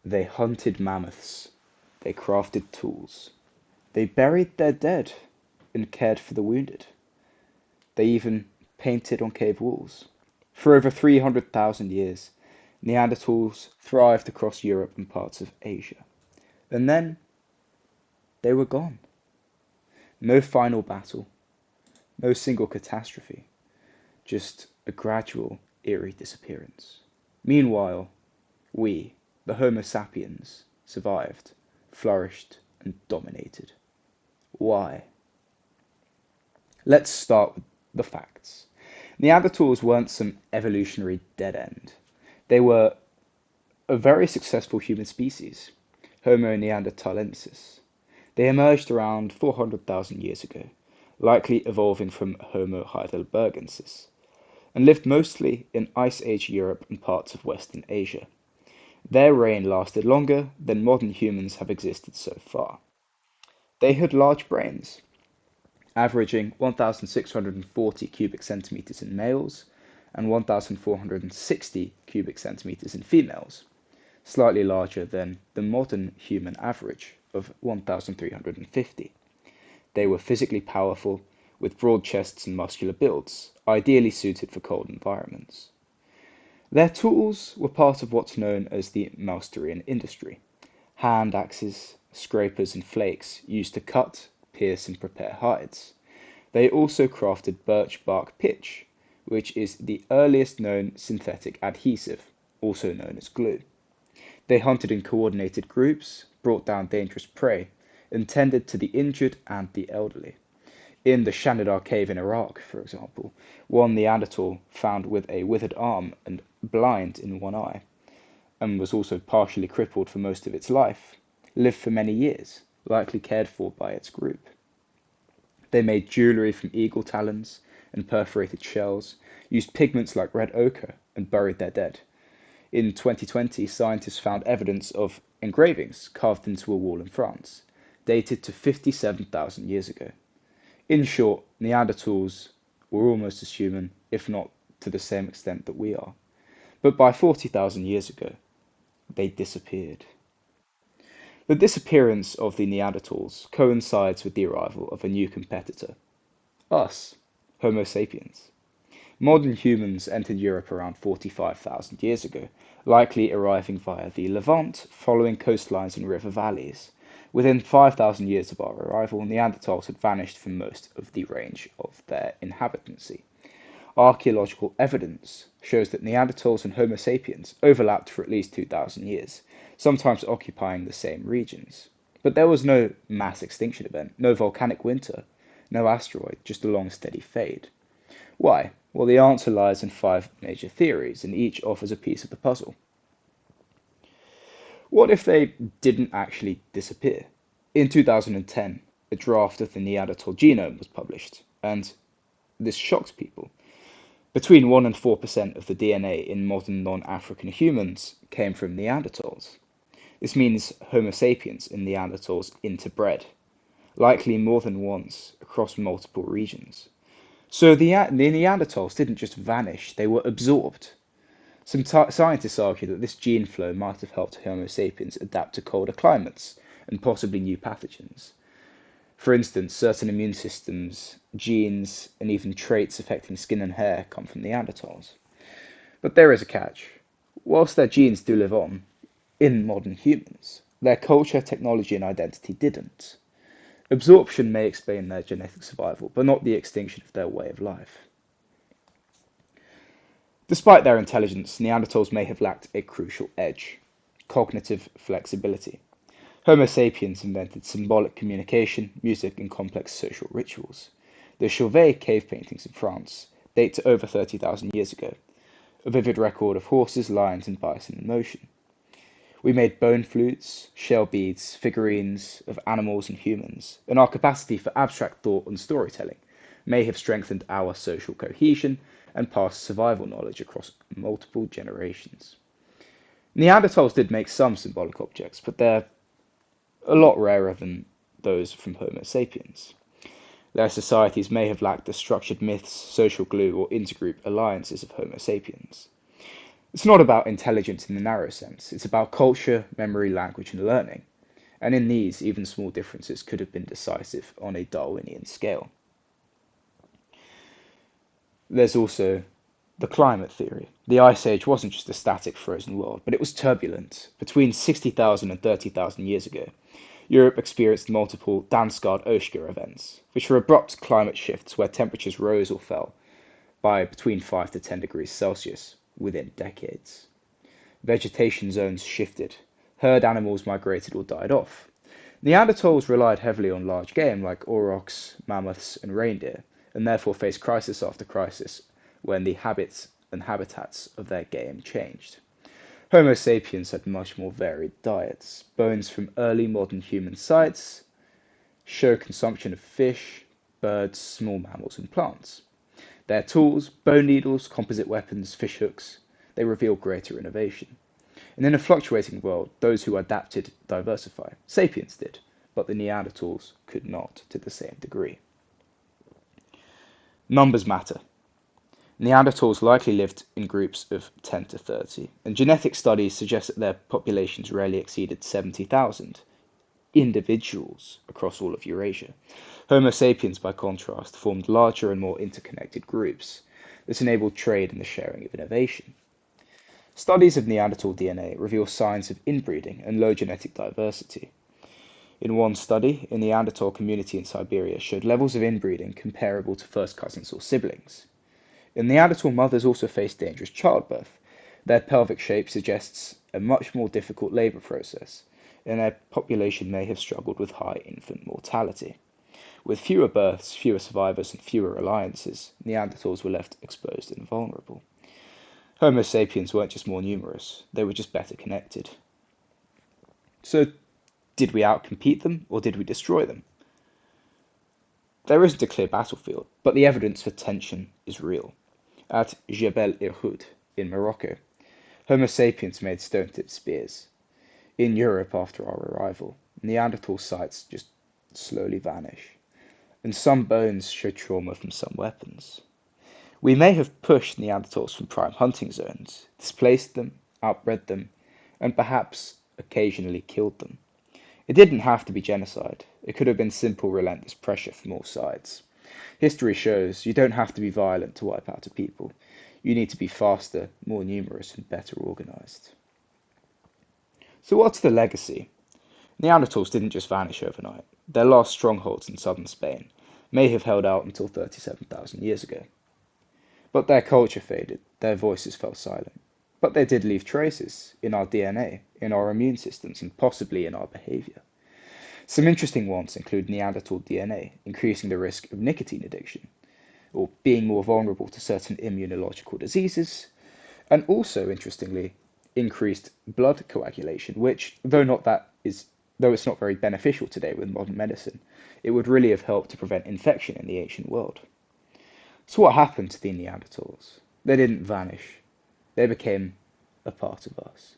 They hunted mammoths. They crafted tools. They buried their dead and cared for the wounded. They even painted on cave walls. For over 300,000 years, Neanderthals thrived across Europe and parts of Asia. And then they were gone. No final battle, no single catastrophe, just a gradual, eerie disappearance. Meanwhile, we, the Homo sapiens, survived, flourished, and dominated. Why? Let's start with the facts. Neanderthals weren't some evolutionary dead end. They were a very successful human species, Homo neanderthalensis. They emerged around 400,000 years ago, likely evolving from Homo heidelbergensis, and lived mostly in Ice Age Europe and parts of Western Asia. Their reign lasted longer than modern humans have existed so far. They had large brains, averaging 1,640 cubic centimeters in males and 1,460 cubic centimeters in females, slightly larger than the modern human average of 1,350. They were physically powerful, with broad chests and muscular builds, ideally suited for cold environments. Their tools were part of what's known as the Mousterian industry: hand axes, scrapers, and flakes used to cut, pierce, and prepare hides. They also crafted birch bark pitch, which is the earliest known synthetic adhesive, also known as glue. They hunted in coordinated groups, brought down dangerous prey, and tended to the injured and the elderly. In the Shanidar cave in Iraq, for example, one Neanderthal found with a withered arm and blind in one eye, and was also partially crippled for most of its life, lived for many years, likely cared for by its group. They made jewelry from eagle talons and perforated shells, used pigments like red ochre, and buried their dead. In 2020, scientists found evidence of engravings carved into a wall in France, dated to 57,000 years ago. In short, Neanderthals were almost as human, if not to the same extent that we are. But by 40,000 years ago, they disappeared. The disappearance of the Neanderthals coincides with the arrival of a new competitor: us, Homo sapiens. Modern humans entered Europe around 45,000 years ago, likely arriving via the Levant, following coastlines and river valleys. Within 5,000 years of our arrival, Neanderthals had vanished from most of the range of their inhabitancy. Archaeological evidence shows that Neanderthals and Homo sapiens overlapped for at least 2,000 years, sometimes occupying the same regions. But there was no mass extinction event, no volcanic winter, no asteroid, just a long steady fade. Why? Well, the answer lies in five major theories, and each offers a piece of the puzzle. What if they didn't actually disappear? In 2010, a draft of the Neanderthal genome was published, and this shocked people. Between 1 and 4% of the DNA in modern non-African humans came from Neanderthals. This means Homo sapiens and Neanderthals interbred, likely more than once across multiple regions. So the Neanderthals didn't just vanish, they were absorbed. Some scientists argue that this gene flow might have helped Homo sapiens adapt to colder climates and possibly new pathogens. For instance, certain immune systems, genes, and even traits affecting skin and hair come from Neanderthals. But there is a catch. Whilst their genes do live on in modern humans, their culture, technology, and identity didn't. Absorption may explain their genetic survival, but not the extinction of their way of life. Despite their intelligence, Neanderthals may have lacked a crucial edge: cognitive flexibility. Homo sapiens invented symbolic communication, music, and complex social rituals. The Chauvet cave paintings in France date to over 30,000 years ago, a vivid record of horses, lions, and bison in motion. We made bone flutes, shell beads, figurines of animals and humans, and our capacity for abstract thought and storytelling may have strengthened our social cohesion and passed survival knowledge across multiple generations. Neanderthals did make some symbolic objects, but they're a lot rarer than those from Homo sapiens. Their societies may have lacked the structured myths, social glue, or intergroup alliances of Homo sapiens. It's not about intelligence in the narrow sense, it's about culture, memory, language, and learning. And in these, even small differences could have been decisive on a Darwinian scale. There's also the climate theory. The Ice Age wasn't just a static frozen world, but it was turbulent. Between 60,000 and 30,000 years ago, Europe experienced multiple Dansgaard-Oeschger events, which were abrupt climate shifts where temperatures rose or fell by between 5 to 10 degrees Celsius within decades. Vegetation zones shifted, herd animals migrated or died off. Neanderthals relied heavily on large game like aurochs, mammoths, and reindeer, and therefore faced crisis after crisis when the habits and habitats of their game changed. Homo sapiens had much more varied diets. Bones from early modern human sites show consumption of fish, birds, small mammals, and plants. Their tools, bone needles, composite weapons, fish hooks, they reveal greater innovation. And in a fluctuating world, those who adapted diversify. Sapiens did, but the Neanderthals could not to the same degree. Numbers matter. Neanderthals likely lived in groups of 10 to 30, and genetic studies suggest that their populations rarely exceeded 70,000 individuals across all of Eurasia. Homo sapiens, by contrast, formed larger and more interconnected groups. This enabled trade and the sharing of innovation. Studies of Neanderthal DNA reveal signs of inbreeding and low genetic diversity. In one study, a Neanderthal community in Siberia showed levels of inbreeding comparable to first cousins or siblings. And Neanderthal mothers also faced dangerous childbirth. Their pelvic shape suggests a much more difficult labour process, and their population may have struggled with high infant mortality. With fewer births, fewer survivors, and fewer alliances, Neanderthals were left exposed and vulnerable. Homo sapiens weren't just more numerous, they were just better connected. So, did we outcompete them, or did we destroy them? There isn't a clear battlefield, but the evidence for tension is real. At Jebel Irhoud, in Morocco, Homo sapiens made stone-tipped spears. In Europe, after our arrival, Neanderthal sites just slowly vanish, and some bones show trauma from some weapons. We may have pushed Neanderthals from prime hunting zones, displaced them, outbred them, and perhaps occasionally killed them. It didn't have to be genocide. It could have been simple, relentless pressure from all sides. History shows you don't have to be violent to wipe out a people. You need to be faster, more numerous, and better organized. So what's the legacy? Neanderthals didn't just vanish overnight. Their last strongholds in southern Spain may have held out until 37,000 years ago. But their culture faded, their voices fell silent. But they did leave traces in our DNA, in our immune systems, and possibly in our behavior. Some interesting ones include Neanderthal DNA, increasing the risk of nicotine addiction, or being more vulnerable to certain immunological diseases, and also, interestingly, increased blood coagulation, which, though it's not very beneficial today with modern medicine, it would really have helped to prevent infection in the ancient world. So what happened to the Neanderthals? They didn't vanish. They became a part of us.